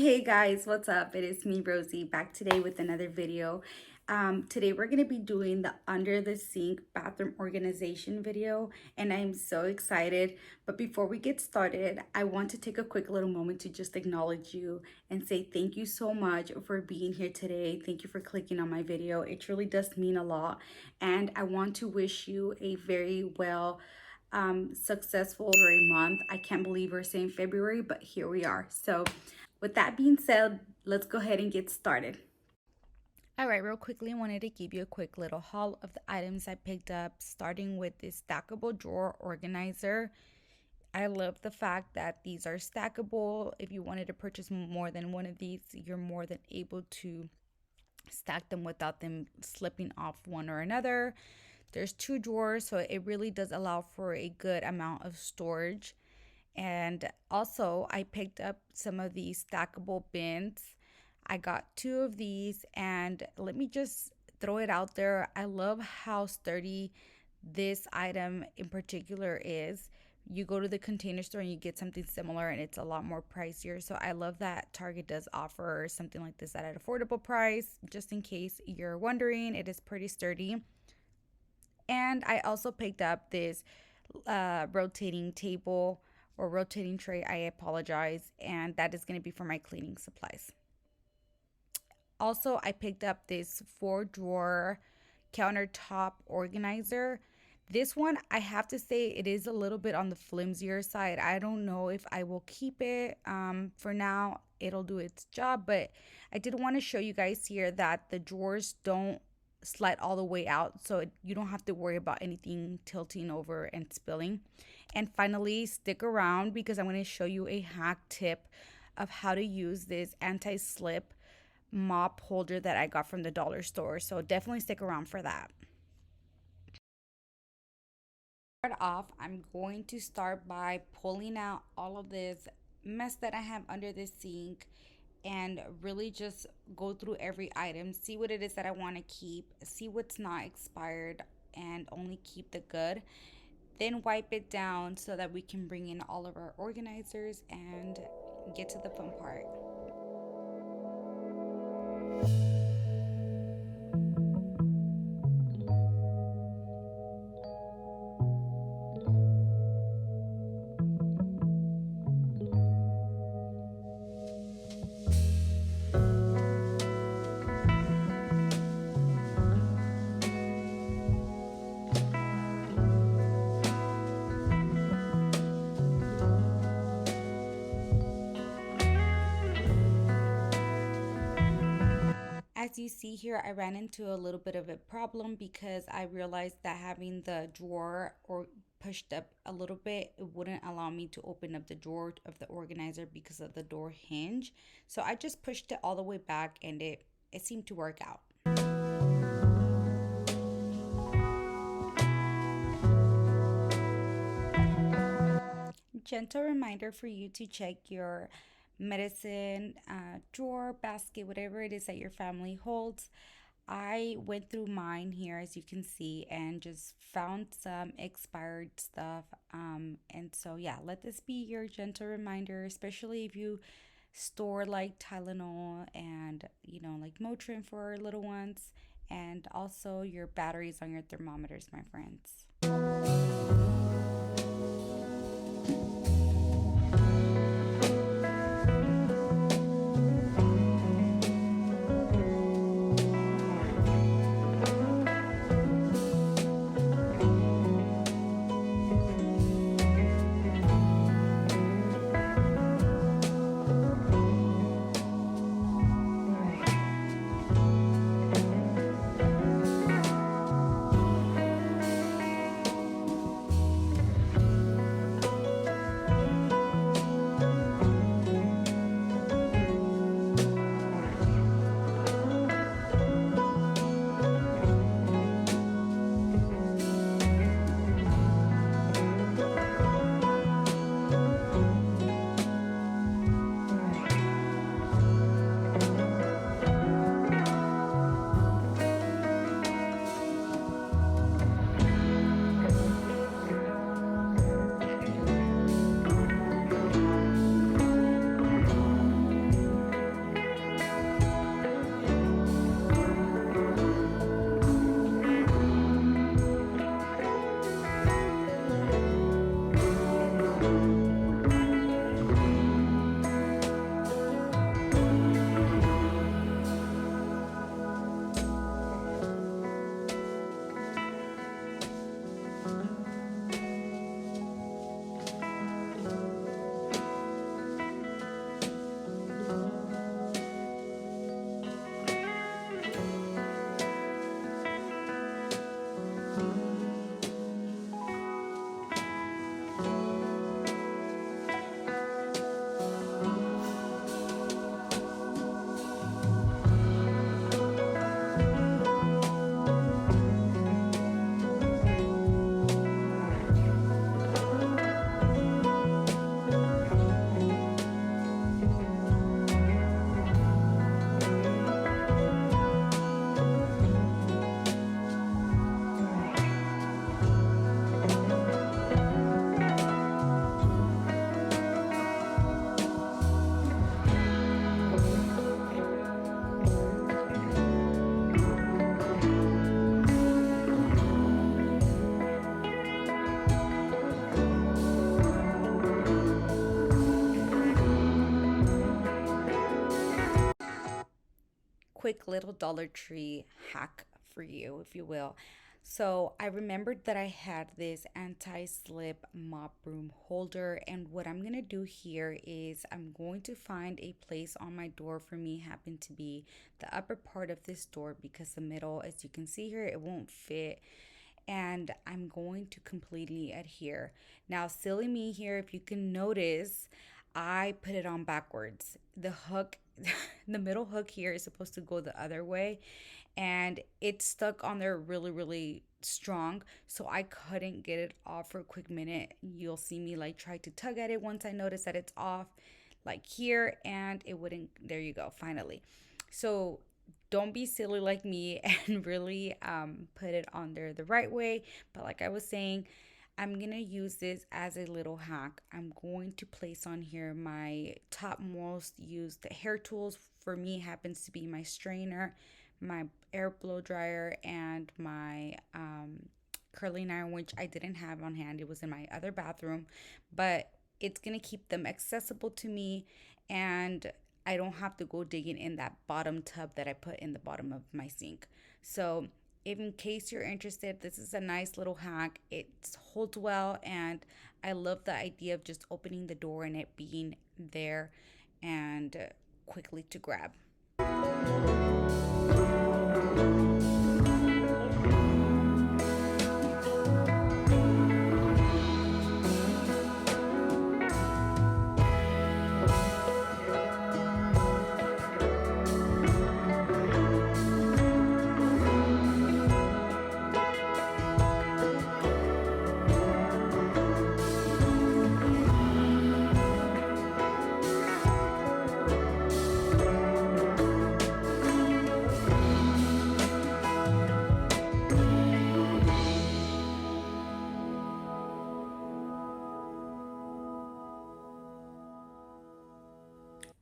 Hey guys, what's up? It is me, Rosie, back today with another video. Today we're going to be doing the under the sink bathroom organization video, and I'm so excited. But before we get started, I want to take a quick little moment to just acknowledge you and say thank you so much for being here today. Thank you for clicking on my video. It truly does mean a lot, and I want to wish you a very successful February month. I can't believe we're saying February, but here we are. So with that being said, let's go ahead and get started. All right, real quickly, I wanted to give you a quick little haul of the items I picked up, starting with this stackable drawer organizer. I love the fact that these are stackable. If you wanted to purchase more than one of these, you're more than able to stack them without them slipping off one or another. There's two drawers, so it really does allow for a good amount of storage. And also, I picked up some of these stackable bins. I got two of these, and let me just throw it out there. I love how sturdy this item in particular is. You go to the Container Store and you get something similar, and it's a lot more pricier. So I love that Target does offer something like this at an affordable price. Just in case you're wondering, it is pretty sturdy. And I also picked up this rotating table or rotating tray, I apologize, and that is going to be for my cleaning supplies. Also, I picked up this 4-drawer countertop organizer. This one, I have to say, it is a little bit on the flimsier side. I don't know if I will keep it. For now, it'll do its job, but I did want to show you guys here that the drawers don't slide all the way out, so you don't have to worry about anything tilting over and spilling. And finally, stick around because I'm going to show you a hack tip of how to use this anti-slip mop holder that I got from the dollar store. So definitely stick around for that. Start off, I'm going to start by pulling out all of this mess that I have under the sink and really just go through every item, see what it is that I want to keep, see what's not expired, and only keep the good. Then wipe it down so that we can bring in all of our organizers and get to the fun part. As you see here, I ran into a little bit of a problem because I realized that having the drawer or pushed up a little bit, it wouldn't allow me to open up the drawer of the organizer because of the door hinge. So I just pushed it all the way back and it seemed to work out. Gentle reminder for you to check your medicine drawer, basket, whatever it is that your family holds. I went through mine here, as you can see, and just found some expired stuff. And so, yeah, let this be your gentle reminder, especially if you store like Tylenol and, like Motrin for little ones, and also your batteries on your thermometers, my friends. quick little Dollar Tree hack for you, if you will. So I remembered that I had this anti-slip mop broom holder, and what I'm gonna do here is I'm going to find a place on my door. For me happen to be the upper part of this door, because the middle, as you can see here, it won't fit, and I'm going to completely adhere. Now, silly me here, if you can notice, I put it on backwards. The hook, the middle hook here is supposed to go the other way, and it's stuck on there really, really strong. So I couldn't get it off for a quick minute. You'll see me like try to tug at it once I notice that it's off, like here, and it wouldn't. There you go, finally. So don't be silly like me and really put it on there the right way. But like I was saying, I'm gonna use this as a little hack. I'm going to place on here my topmost used hair tools. For me happens to be my strainer, my air blow dryer, and my curling iron, which I didn't have on hand. It was in my other bathroom, but it's gonna keep them accessible to me, and I don't have to go digging in that bottom tub that I put in the bottom of my sink. So in case you're interested, this is a nice little hack. It holds well, and I love the idea of just opening the door and it being there and quickly to grab.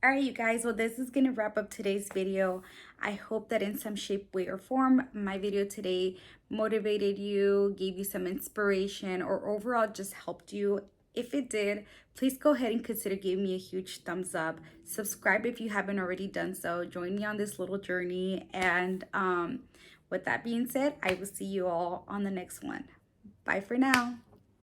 All right, you guys, well, this is going to wrap up today's video. I hope that in some shape, way, or form, my video today motivated you, gave you some inspiration, or overall just helped you. If it did, please go ahead and consider giving me a huge thumbs up. Subscribe if you haven't already done so. Join me on this little journey. And with that being said, I will see you all on the next one. Bye for now.